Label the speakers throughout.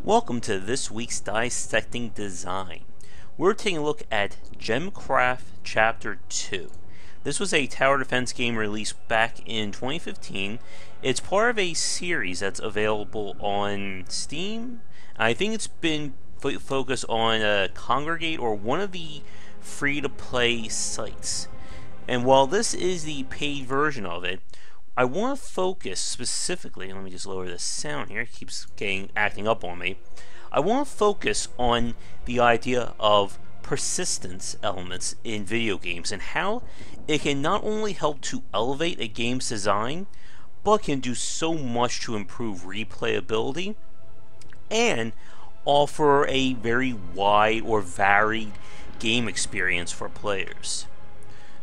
Speaker 1: Welcome to this week's Dissecting Design. We're taking a look at Gemcraft Chapter 2. This was a tower defense game released back in 2015. It's part of a series that's available on Steam. I think it's been focused on Congregate or one of the free-to-play sites. And while this is the paid version of it, I want to focus specifically, let me just lower this sound here, it keeps acting up on me. I want to focus on the idea of persistence elements in video games and how it can not only help to elevate a game's design, but can do so much to improve replayability and offer a very wide or varied game experience for players.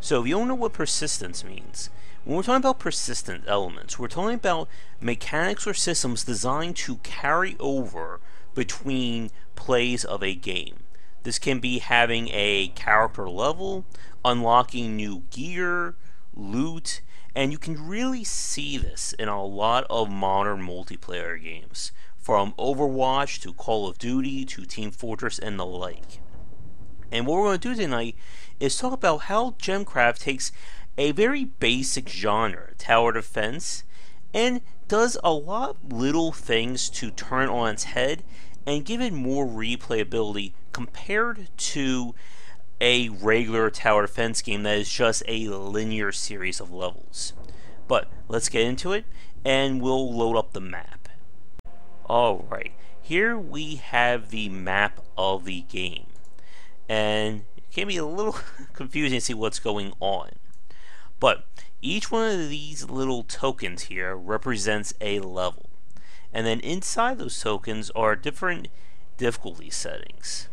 Speaker 1: So if you don't know what persistence means, when we're talking about persistent elements, we're talking about mechanics or systems designed to carry over between plays of a game. This can be having a character level, unlocking new gear, loot, and you can really see this in a lot of modern multiplayer games, from Overwatch to Call of Duty to Team Fortress and the like. And what we're going to do tonight is talk about how Gemcraft takes a very basic genre, tower defense, and does a lot of little things to turn on its head and give it more replayability compared to a regular tower defense game that is just a linear series of levels. But let's get into it and we'll load up the map. Alright, here we have the map of the game, and it can be a little confusing to see what's going on. But each one of these little tokens here represents a level. And then inside those tokens are different difficulty settings.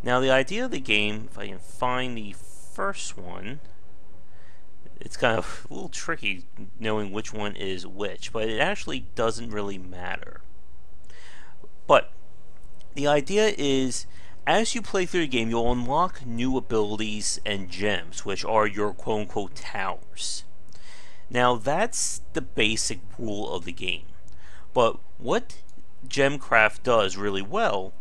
Speaker 1: Now the idea of the game, if I can find the first one, it's kind of a little tricky knowing which one is which, but it actually doesn't really matter. But the idea is, as you play through the game, you'll unlock new abilities and gems, which are your quote-unquote towers. Now that's the basic rule of the game. But what Gemcraft does really well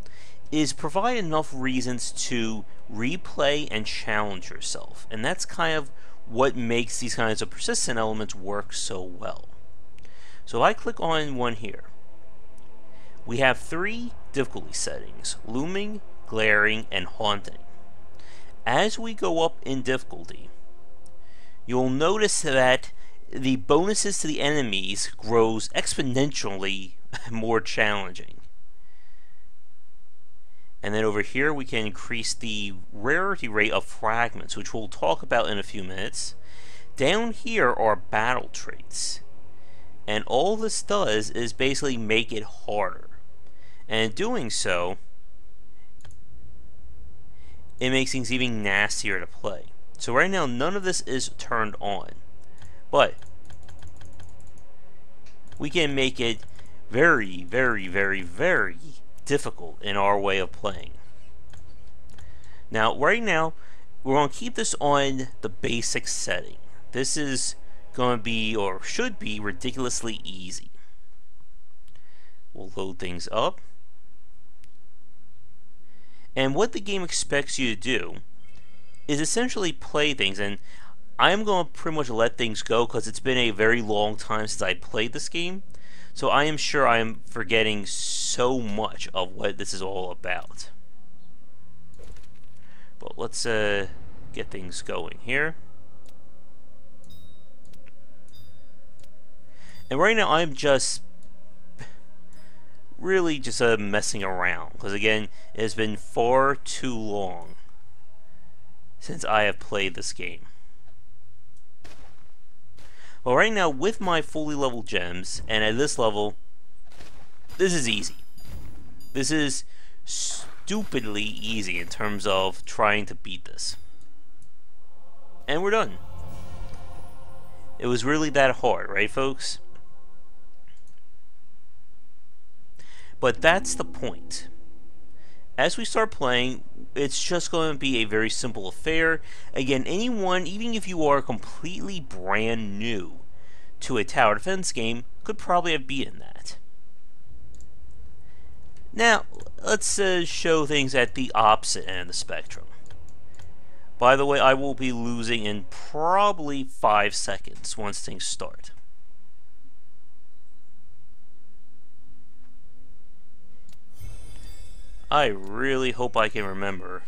Speaker 1: is provide enough reasons to replay and challenge yourself. And that's kind of what makes these kinds of persistent elements work so well. So if I click on one here, we have three difficulty settings: looming, glaring, and haunting. As we go up in difficulty, you'll notice that the bonuses to the enemies grows exponentially more challenging. And then over here we can increase the rarity rate of fragments, which we'll talk about in a few minutes. Down here are battle traits, and all this does is basically make it harder, and in doing so it makes things even nastier to play. So right now none of this is turned on, but we can make it very, very, very, very difficult in our way of playing. Now right now we're going to keep this on the basic setting. This is going to be, or should be, ridiculously easy. We'll load things up. And what the game expects you to do is essentially play things, and I'm going to pretty much let things go because it's been a very long time since I played this game, so I am sure I am forgetting so much of what this is all about. But let's get things going here. And right now I'm just really just messing around, because again, it has been far too long since I have played this game. Well, right now with my fully leveled gems, and at this level, this is easy. This is stupidly easy in terms of trying to beat this. And we're done. It was really that hard, right folks? But that's the point. As we start playing, it's just going to be a very simple affair. Again, anyone, even if you are completely brand new to a tower defense game, could probably have beaten that. Now, let's show things at the opposite end of the spectrum. By the way, I will be losing in probably 5 seconds once things start. I really hope I can remember.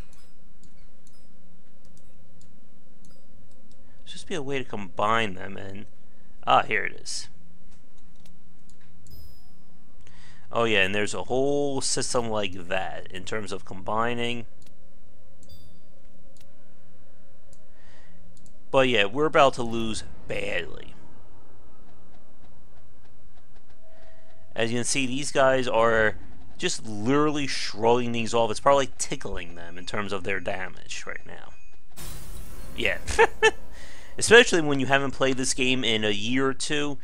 Speaker 1: There's just be a way to combine them, and here it is. Oh yeah, and there's a whole system like that in terms of combining. But yeah, we're about to lose badly. As you can see, these guys are just literally shrugging these off. It's probably tickling them in terms of their damage right now. Yeah. Especially when you haven't played this game in a year or two,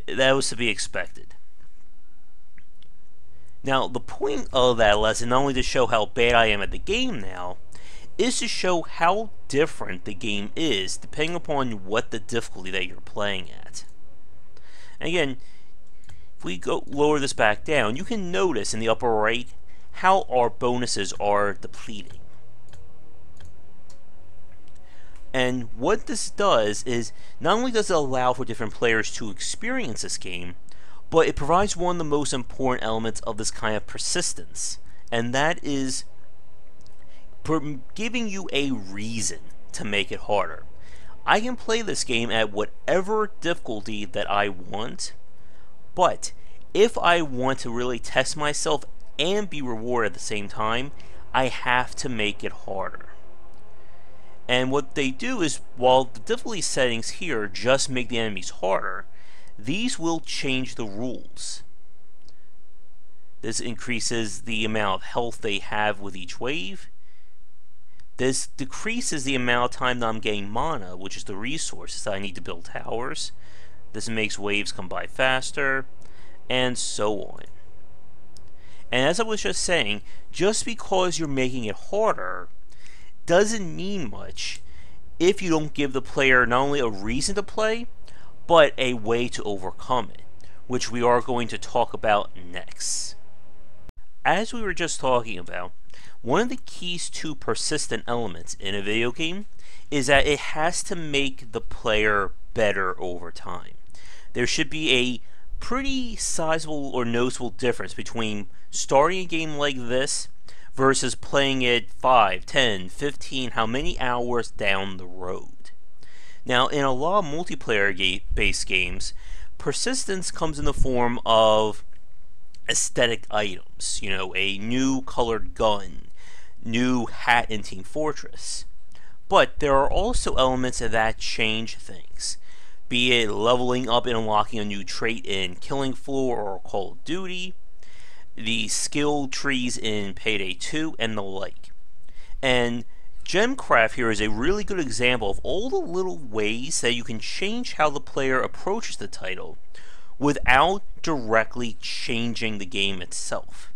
Speaker 1: that was to be expected. Now, the point of that lesson, not only to show how bad I am at the game now, is to show how different the game is depending upon what the difficulty that you're playing at. And again, if we go lower this back down, you can notice in the upper right how our bonuses are depleting. And what this does is, not only does it allow for different players to experience this game, but it provides one of the most important elements of this kind of persistence, and that is giving you a reason to make it harder. I can play this game at whatever difficulty that I want, but if I want to really test myself and be rewarded at the same time, I have to make it harder. And what they do is, while the difficulty settings here just make the enemies harder, these will change the rules. This increases the amount of health they have with each wave. This decreases the amount of time that I'm getting mana, which is the resources that I need to build towers. This makes waves come by faster, and so on. And as I was just saying, just because you're making it harder doesn't mean much if you don't give the player not only a reason to play, but a way to overcome it, which we are going to talk about next. As we were just talking about, one of the keys to persistent elements in a video game is that it has to make the player better over time. There should be a pretty sizable or noticeable difference between starting a game like this versus playing it 5, 10, 15, how many hours down the road. Now, in a lot of multiplayer-based games, persistence comes in the form of aesthetic items. You know, a new colored gun, new hat in Team Fortress. But there are also elements that change things, be it leveling up and unlocking a new trait in Killing Floor or Call of Duty, the skill trees in Payday 2, and the like. And Gemcraft here is a really good example of all the little ways that you can change how the player approaches the title without directly changing the game itself.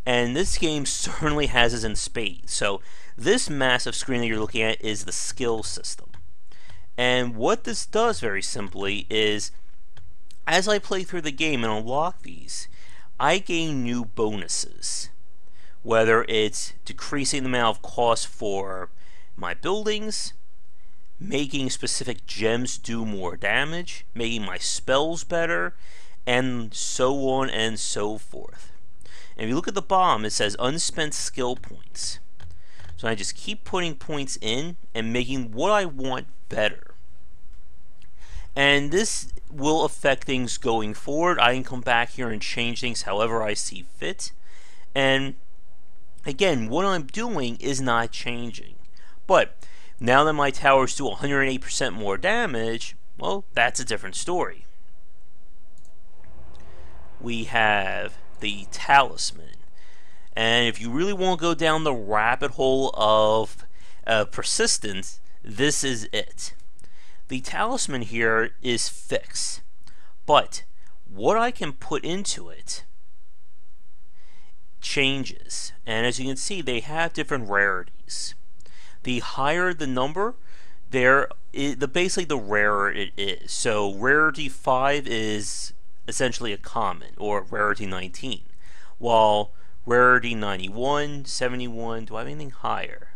Speaker 1: And this game certainly has this in spades. So this massive screen that you're looking at is the skill system. And what this does very simply is, as I play through the game and unlock these, I gain new bonuses. Whether it's decreasing the amount of cost for my buildings, making specific gems do more damage, making my spells better, and so on and so forth. And if you look at the bottom, it says unspent skill points. So I just keep putting points in and making what I want better. And this will affect things going forward. I can come back here and change things however I see fit. And again, what I'm doing is not changing. But now that my towers do 108% more damage, well, that's a different story. We have the Talisman. And if you really want to go down the rabbit hole of persistence, this is it. The Talisman here is fixed. But what I can put into it changes, and as you can see, they have different rarities. The higher the number, basically the rarer it is. So rarity 5 is essentially a common, or rarity 19, while Rarity 91, 71. Do I have anything higher?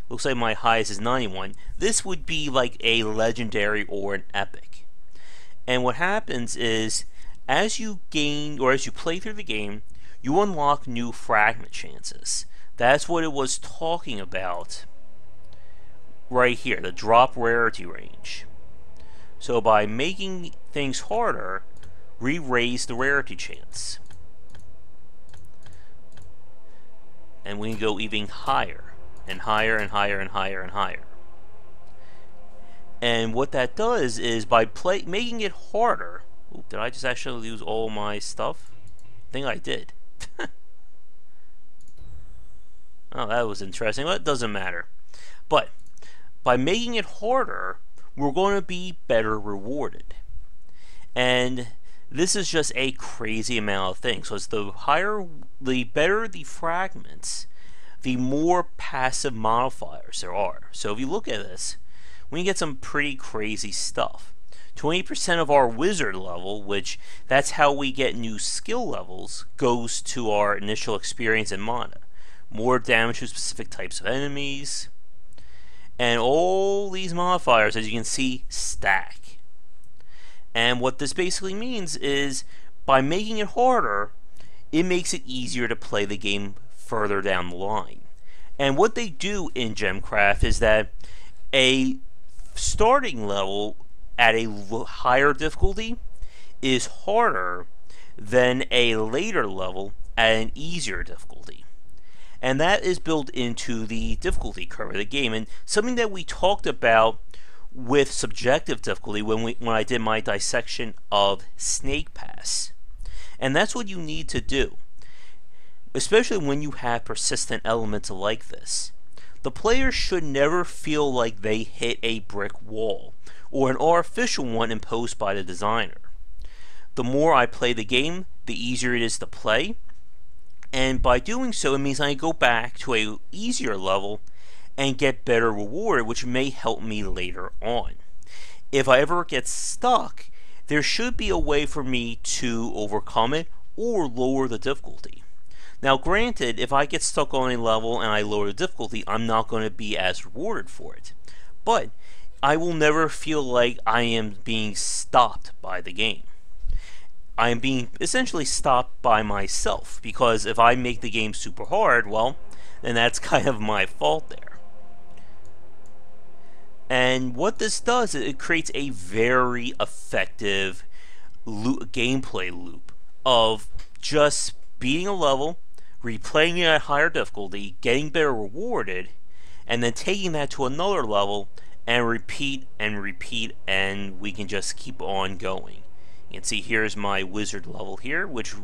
Speaker 1: Looks like my highest is 91. This would be like a legendary or an epic. And what happens is, as you gain, or as you play through the game, you unlock new fragment chances. That's what it was talking about right here, the drop rarity range. So by making things harder, we raise the rarity chance. And we can go even higher, and higher, and higher, and higher, and higher. And what that does is, by making it harder... Ooh, did I just actually lose all my stuff? I think I did. Oh, that was interesting. Well, it doesn't matter. But by making it harder, we're going to be better rewarded. And this is just a crazy amount of things. So it's the better the fragments, the more passive modifiers there are. So if you look at this, we can get some pretty crazy stuff. 20% of our wizard level, which that's how we get new skill levels, goes to our initial experience and mana. More damage to specific types of enemies. And all these modifiers, as you can see, stack. And what this basically means is, by making it harder, it makes it easier to play the game further down the line. And what they do in Gemcraft is that a starting level at a higher difficulty is harder than a later level at an easier difficulty. And that is built into the difficulty curve of the game, and something that we talked about with subjective difficulty when I did my dissection of Snake Pass. And that's what you need to do, especially when you have persistent elements like this. The player should never feel like they hit a brick wall, or an artificial one imposed by the designer. The more I play the game, the easier it is to play, and by doing so, it means I go back to a easier level and get better reward, which may help me later on. If I ever get stuck, there should be a way for me to overcome it or lower the difficulty. Now granted, if I get stuck on a level and I lower the difficulty, I'm not going to be as rewarded for it. But I will never feel like I am being stopped by the game. I am being essentially stopped by myself, because if I make the game super hard, well, then that's kind of my fault there. And what this does is it creates a very effective gameplay loop of just beating a level, replaying it at higher difficulty, getting better rewarded, and then taking that to another level and repeat and repeat, and we can just keep on going. You can see here's my wizard level here, which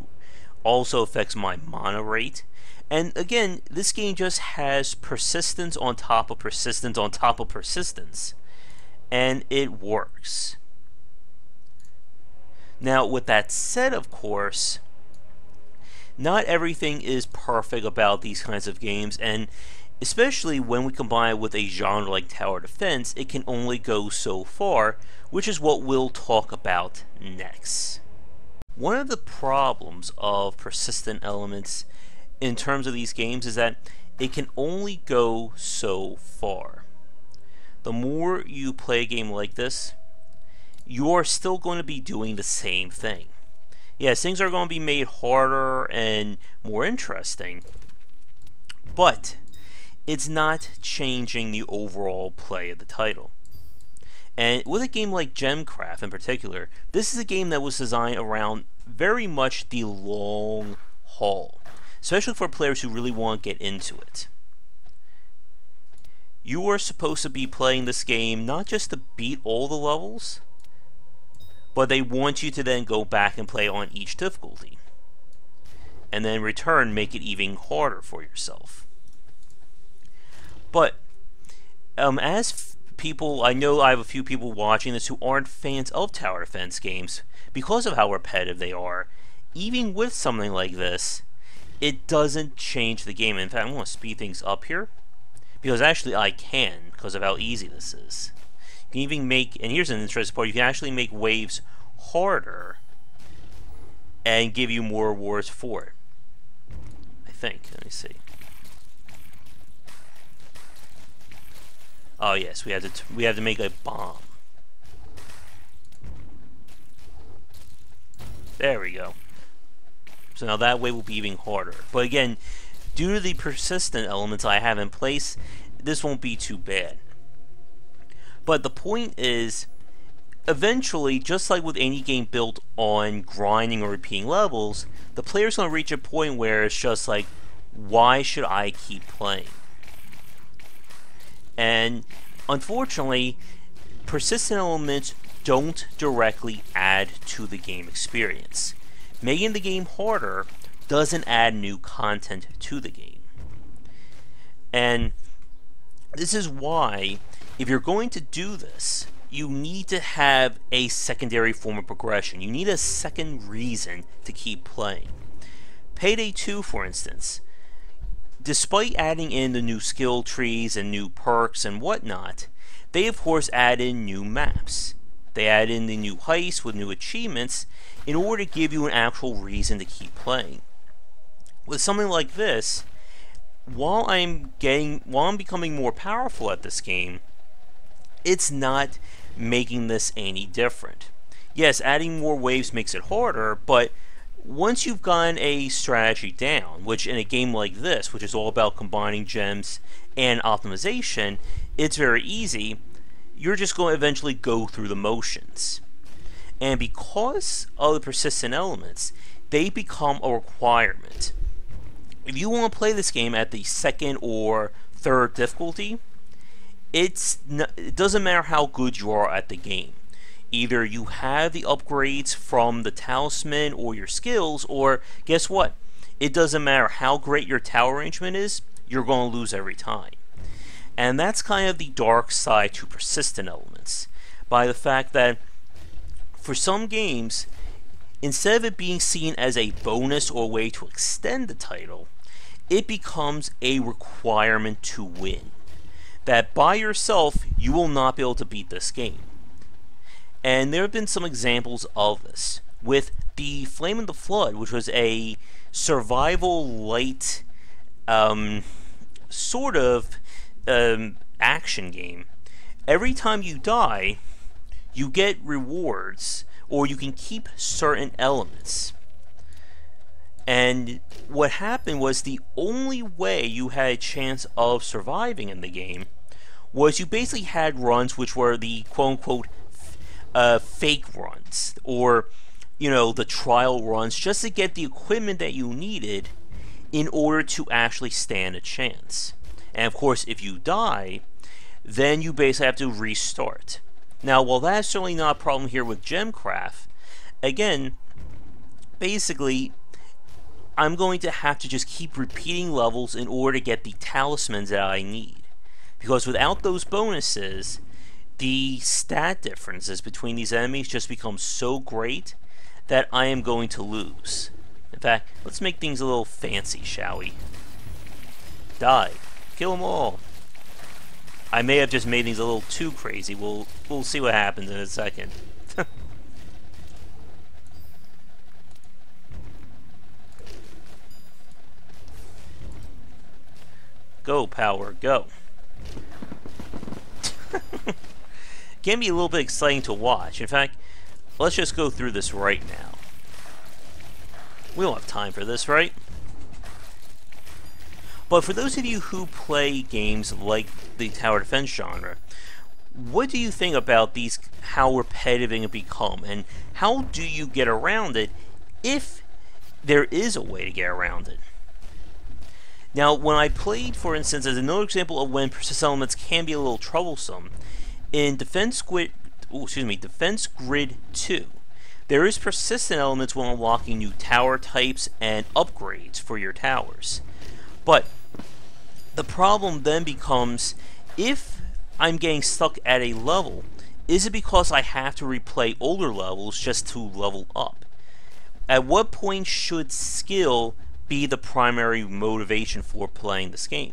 Speaker 1: also affects my mana rate. And again, this game just has persistence on top of persistence on top of persistence, and it works. Now with that said, of course, not everything is perfect about these kinds of games, and especially when we combine it with a genre like tower defense, it can only go so far, which is what we'll talk about next. One of the problems of persistent elements in terms of these games is that it can only go so far. The more you play a game like this, you are still going to be doing the same thing. Yes, things are going to be made harder and more interesting, but it's not changing the overall play of the title. And with a game like Gemcraft in particular, this is a game that was designed around very much the long haul, especially for players who really want to get into it. You are supposed to be playing this game not just to beat all the levels, but they want you to then go back and play on each difficulty, and then in return make it even harder for yourself. But as people, I know I have a few people watching this who aren't fans of tower defense games because of how repetitive they are. Even with something like this, it doesn't change the game. In fact, I'm going to speed things up here, because actually I can, because of how easy this is. You can even make, and here's an interesting part, you can actually make waves harder and give you more rewards for it. I think. Let me see. Oh yes, we have to make a bomb. There we go. So now that way will be even harder. But again, due to the persistent elements I have in place, this won't be too bad. But the point is, eventually, just like with any game built on grinding or repeating levels, the player's going to reach a point where it's just like, why should I keep playing? And unfortunately, persistent elements don't directly add to the game experience. Making the game harder doesn't add new content to the game. And this is why, if you're going to do this, you need to have a secondary form of progression. You need a second reason to keep playing. Payday 2, for instance, despite adding in the new skill trees and new perks and whatnot, they of course add in new maps. They add in the new heists with new achievements in order to give you an actual reason to keep playing. With something like this, while I'm becoming more powerful at this game, it's not making this any different. Yes, adding more waves makes it harder, but once you've gotten a strategy down, which in a game like this, which is all about combining gems and optimization, it's very easy. You're just going to eventually go through the motions. And because of the persistent elements, they become a requirement. If you want to play this game at the second or third difficulty, it doesn't matter how good you are at the game. Either you have the upgrades from the talisman or your skills, or guess what? It doesn't matter how great your tower arrangement is, you're going to lose every time. And that's kind of the dark side to persistent elements, by the fact that for some games, instead of it being seen as a bonus or a way to extend the title, it becomes a requirement to win. That by yourself, you will not be able to beat this game. And there have been some examples of this, with the Flame and the Flood, which was a survival light sort of action game. Every time you die, you get rewards, or you can keep certain elements. And what happened was, the only way you had a chance of surviving in the game was you basically had runs which were the quote-unquote fake runs, or the trial runs, just to get the equipment that you needed in order to actually stand a chance. And of course, if you die, then you basically have to restart. Now, while that's certainly not a problem here with Gemcraft, again, basically, I'm going to have to just keep repeating levels in order to get the talismans that I need. Because without those bonuses, the stat differences between these enemies just become so great that I am going to lose. In fact, let's make things a little fancy, shall we? Die. Kill them all. I may have just made things a little too crazy. We'll see what happens in a second. Go, power, go. Can be a little bit exciting to watch. In fact, let's just go through this right now. We don't have time for this, right? But for those of you who play games like the tower defense genre, what do you think about these, how repetitive it can become, and how do you get around it if there is a way to get around it? Now, when I played, for instance, as another example of when persistent elements can be a little troublesome, in Defense Grid 2, there is persistent elements when unlocking new tower types and upgrades for your towers. But the problem then becomes, if I'm getting stuck at a level, is it because I have to replay older levels just to level up? At what point should skill be the primary motivation for playing this game?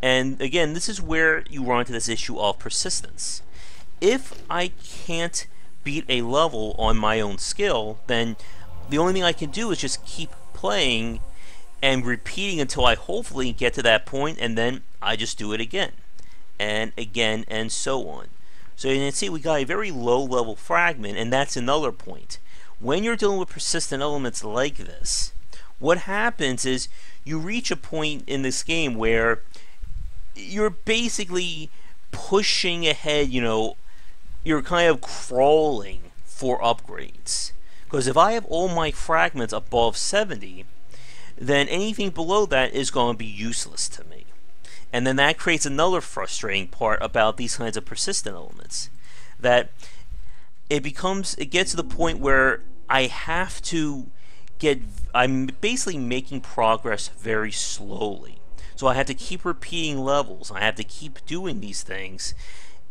Speaker 1: And again, this is where you run into this issue of persistence. If I can't beat a level on my own skill, then the only thing I can do is just keep playing and repeating until I hopefully get to that point, and then I just do it again and again and so on. So you can see we got a very low level fragment, and that's another point. When you're dealing with persistent elements like this, what happens is you reach a point in this game where you're basically pushing ahead, you're kind of crawling for upgrades. Because if I have all my fragments above 70, then anything below that is going to be useless to me. And then that creates another frustrating part about these kinds of persistent elements. That it gets to the point where I'm basically making progress very slowly. So I have to keep repeating levels. I have to keep doing these things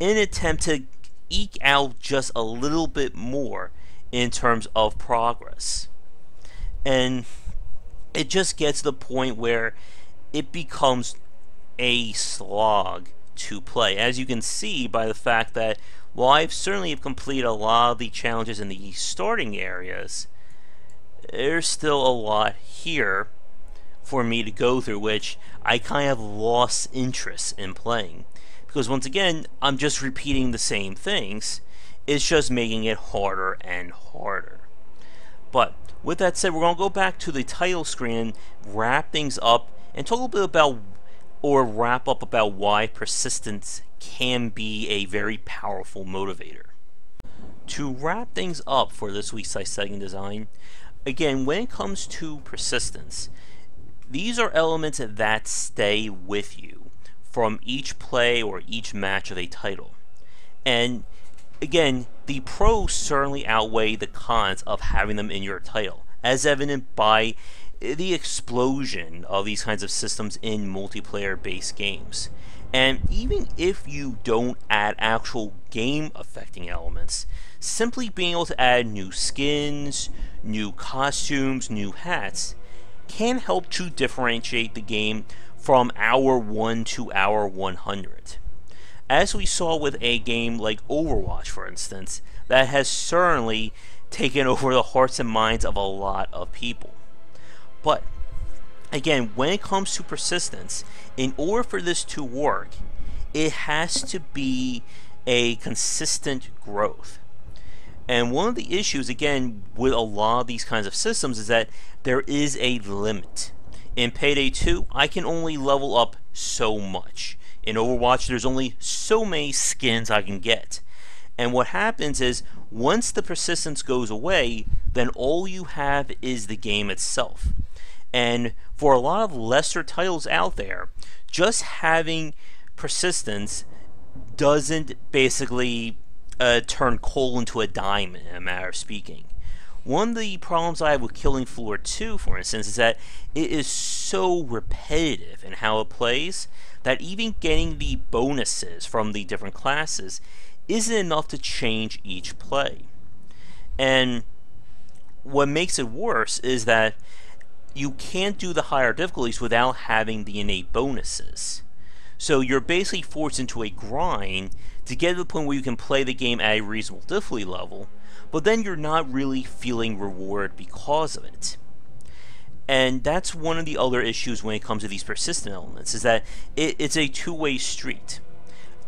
Speaker 1: in an attempt to eke out just a little bit more in terms of progress. And it just gets to the point where it becomes a slog to play. As you can see by the fact that while I've certainly completed a lot of the challenges in the starting areas, there's still a lot here for me to go through, which I kind of lost interest in playing. Because once again, I'm just repeating the same things. It's just making it harder and harder. But with that said, we're going to go back to the title screen and wrap things up and talk a little bit about, or wrap up about, why persistence can be a very powerful motivator. To wrap things up for this week's Dissecting Design, again, when it comes to persistence, these are elements that stay with you from each play or each match of a title. And again, the pros certainly outweigh the cons of having them in your title, as evident by the explosion of these kinds of systems in multiplayer-based games. And even if you don't add actual game-affecting elements, simply being able to add new skins, new costumes, new hats, can help to differentiate the game from hour 1 to hour 100. As we saw with a game like Overwatch, for instance, that has certainly taken over the hearts and minds of a lot of people. But again, when it comes to persistence, in order for this to work, it has to be a consistent growth. And one of the issues, again, with a lot of these kinds of systems is that there is a limit. In Payday 2, I can only level up so much. In Overwatch, there's only so many skins I can get. And what happens is, once the persistence goes away, then all you have is the game itself. And for a lot of lesser titles out there, just having persistence doesn't basically turn coal into a dime, in a matter of speaking. One of the problems I have with Killing Floor 2, for instance, is that it is so repetitive in how it plays that even getting the bonuses from the different classes isn't enough to change each play. And what makes it worse is that you can't do the higher difficulties without having the innate bonuses. So you're basically forced into a grind to get to the point where you can play the game at a reasonable difficulty level, but then you're not really feeling rewarded because of it. And that's one of the other issues when it comes to these persistent elements, is that it's a two-way street.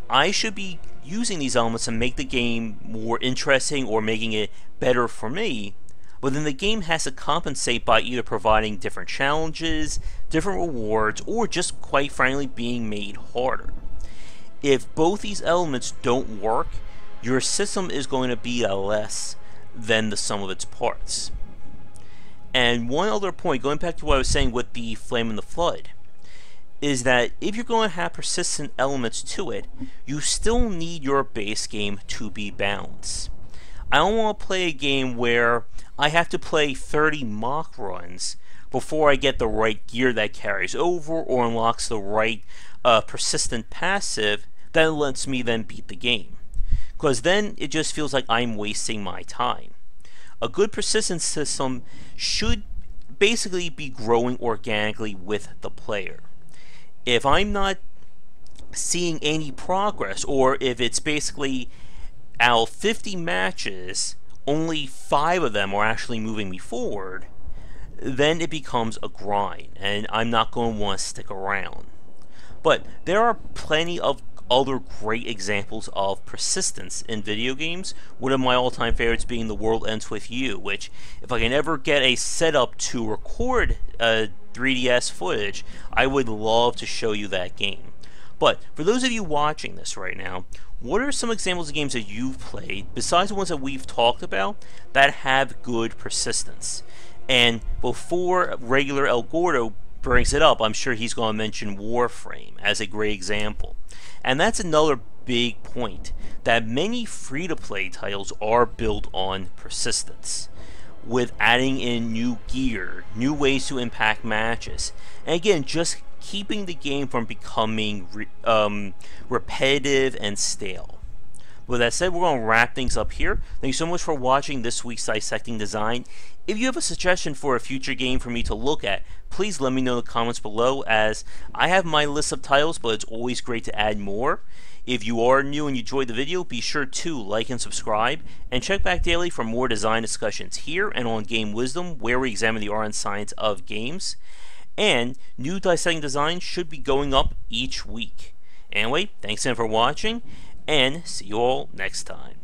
Speaker 1: I should be using these elements to make the game more interesting or making it better for me, but then the game has to compensate by either providing different challenges, different rewards, or just quite frankly being made harder. If both these elements don't work, your system is going to be less than the sum of its parts. And one other point, going back to what I was saying with the Flame and the Flood, is that if you're going to have persistent elements to it, you still need your base game to be balanced. I don't want to play a game where I have to play 30 mock runs before I get the right gear that carries over or unlocks the right persistent passive that lets me then beat the game. Because then it just feels like I'm wasting my time. A good persistence system should basically be growing organically with the player. If I'm not seeing any progress, or if it's basically out of 50 matches, only 5 of them are actually moving me forward, then it becomes a grind, and I'm not going to want to stick around. But there are plenty of other great examples of persistence in video games, one of my all-time favorites being The World Ends With You, which, if I can ever get a setup to record 3DS footage, I would love to show you that game. But for those of you watching this right now, what are some examples of games that you've played, besides the ones that we've talked about, that have good persistence? And before regular El Gordo brings it up, I'm sure he's going to mention Warframe as a great example. And that's another big point, that many free-to-play titles are built on persistence, with adding in new gear, new ways to impact matches, and again, just keeping the game from becoming repetitive and stale. With that said, we're going to wrap things up here. Thank you so much for watching this week's Dissecting Design. If you have a suggestion for a future game for me to look at, please let me know in the comments below, as I have my list of titles, but it's always great to add more. If you are new and you enjoyed the video, be sure to like and subscribe, and check back daily for more design discussions here and on Game Wisdom, where we examine the art and science of games. And new Dissecting Design should be going up each week. Anyway, thanks again for watching, and see you all next time.